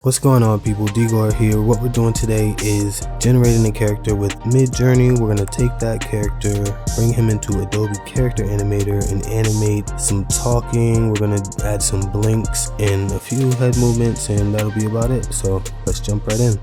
What's going on, people? Digor here. What we're doing today is generating a character with Midjourney. We're going to take that character, bring him into Adobe Character Animator and animate some talking. We're going to add some blinks and a few head movements, and that'll be about it. So let's jump right in.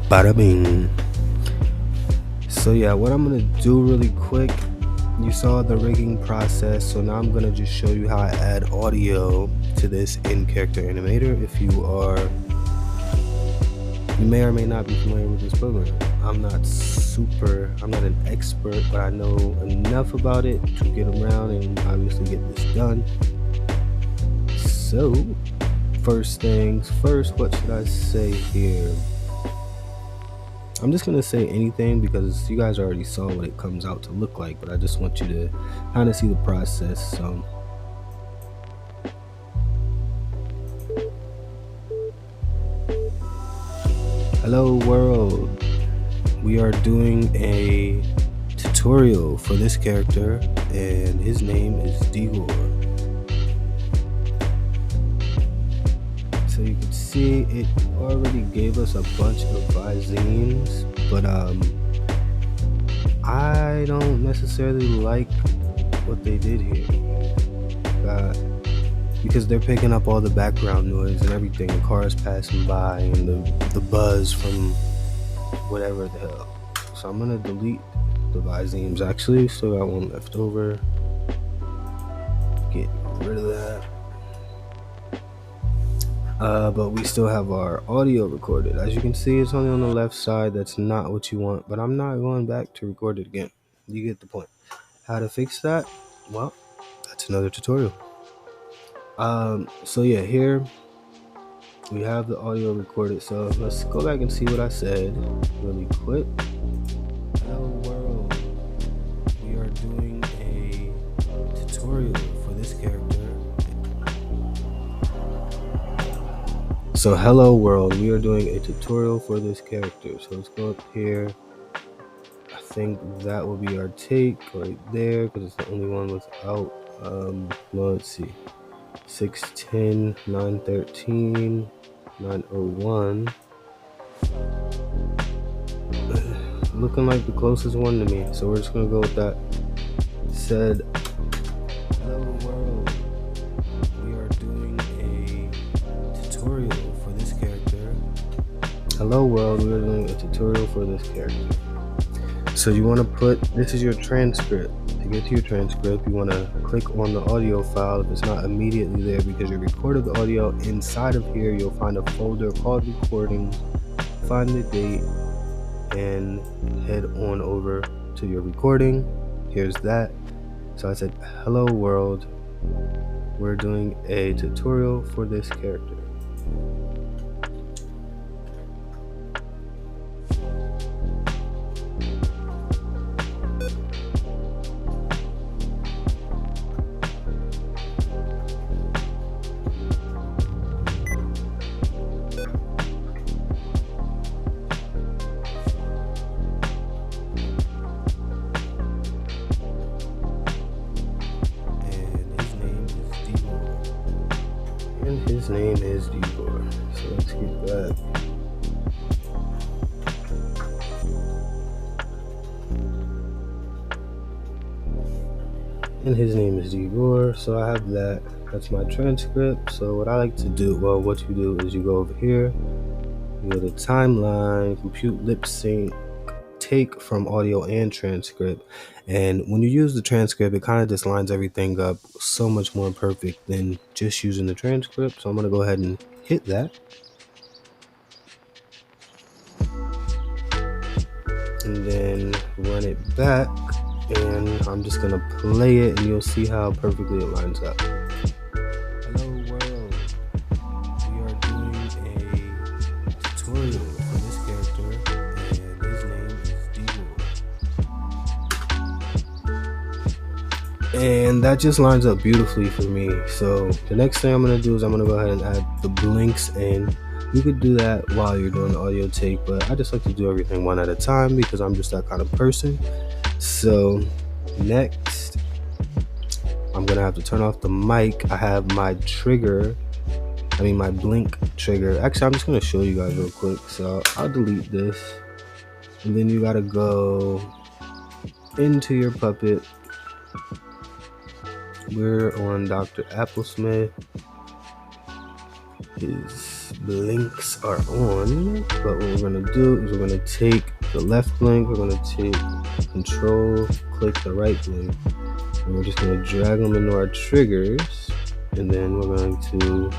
Bada bing. So yeah, what I'm gonna do really quick, you saw the rigging process, so now I'm gonna just show you how I add audio to this in Character Animator. If you may or may not be familiar with this program. I'm not an expert, but I know enough about it to get around and obviously get this done. So first things first, what should I say here? I'm just gonna say anything because you guys already saw what it comes out to look like, but I just want you to kind of see the process. So hello world, we are doing a tutorial for this character and his name is Digor. So you can see it already gave us a bunch of visemes, but I don't necessarily like what they did here, because they're picking up all the background noise and everything, the cars passing by and the buzz from whatever the hell. So I'm gonna delete the visemes. Actually, still got one left over. Get rid of that. But we still have our audio recorded. As you can see, it's only on the left side. That's not what you want, but I'm not going back to record it again. You get the point. How to fix that? Well, that's another tutorial. So yeah, here we have the audio recorded. So let's go back and see what I said really quick. Hello world, we are doing a tutorial for this character. So hello world, we are doing a tutorial for this character. So let's go up here. I think that will be our take right there because it's the only one without well, let's see, 610 913 901, looking like the closest one to me, so we're just gonna go with that. Said hello world, we are doing a tutorial for this character. Hello world, we are doing a tutorial for this character. So you want to put, this is your transcript. To get to your transcript, you want to click on the audio file if it's not immediately there, because you recorded the audio. Inside of here, you'll find a folder called recordings. Find the date and head on over to your recording. Here's that. So I said, hello world, we're doing a tutorial for this character. And his name is Digor. So let's get that. And his name is Digor. So I have that. That's my transcript. So what I like to do, well, what you do is you go over here, you go to timeline, compute lip sync, take from audio and transcript. And when you use the transcript, it kind of just lines everything up so much more perfect than just using the transcript. So I'm going to go ahead and hit that. And then run it back. And I'm just going to play it and you'll see how perfectly it lines up. Hello world. We are doing a tutorial for this character. And his name is Digor. And that just lines up beautifully for me. So the next thing I'm going to do is I'm going to go ahead and add the blinks in. You could do that while you're doing the audio take, but I just like to do everything one at a time because I'm just that kind of person. So next, I'm going to have to turn off the mic. I have my blink trigger. Actually, I'm just going to show you guys real quick. So I'll delete this. And then you got to go into your puppet. We're on Dr. Applesmith. his blinks are on. But what we're gonna do is we're gonna take the left blink, we're gonna take control, click the right blink, and we're just gonna drag them into our triggers, and then we're going to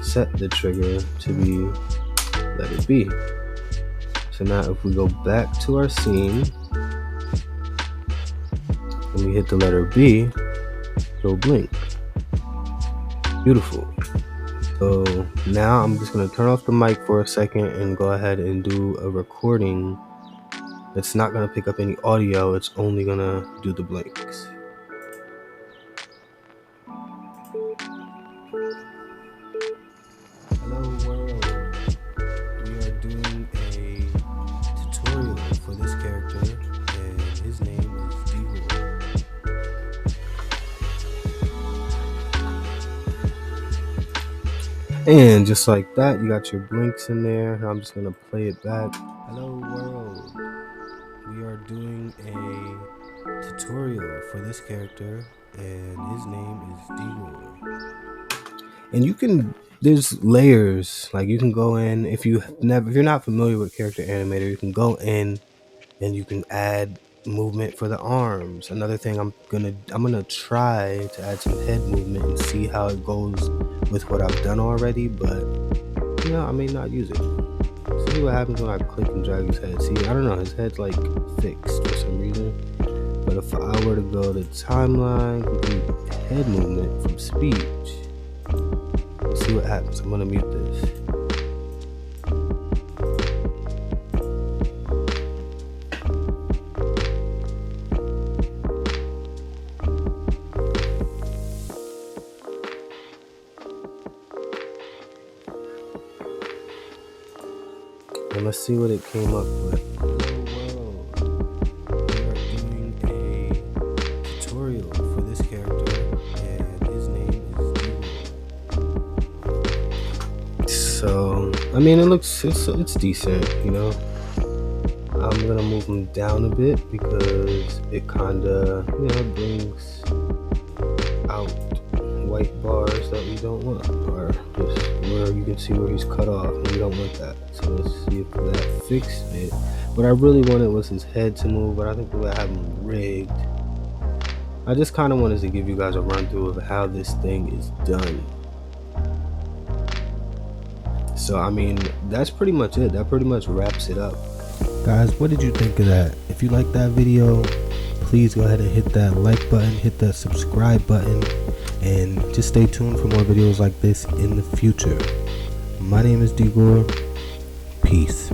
set the trigger to be letter B. So now if we go back to our scene and we hit the letter B, it'll blink. Beautiful. So now I'm just going to turn off the mic for a second and go ahead and do a recording that's not going to pick up any audio. It's only going to do the blinks. Hello world. We are doing a tutorial for this character, and his name is Deagle. And just like that, you got your blinks in there. I'm just gonna play it back. Hello world. We are doing a tutorial for this character, and his name is Deagle. And you can, there's layers, like you can go in, if you're not familiar with Character Animator, you can go in and you can add movement for the arms. Another thing, I'm gonna try to add some head movement and see how it goes with what I've done already, but you know, I may not use it. See what happens when I click and drag his head. See, I don't know, his head's like fixed for some reason. But if I were to go to timeline, complete head movement from speech, let's see what happens. I'm gonna mute this. And let's see what it came up with. Hello world. We are doing a tutorial for this character, and his name is Deagle. So, I mean, it's decent, you know. I'm gonna move him down a bit because it kinda, you know, brings out white bars that we don't want, or just where you can see where he's cut off, and we don't want that. So let's see if that fixed it. What I really wanted was his head to move, but I think we'll have him rigged. I just kind of wanted to give you guys a run through of how this thing is done. So I mean, that's pretty much it. That pretty much wraps it up. Guys, what did you think of that? If you liked that video, please go ahead and hit that like button, hit that subscribe button, and just stay tuned for more videos like this in the future. My name is Deagle. Peace.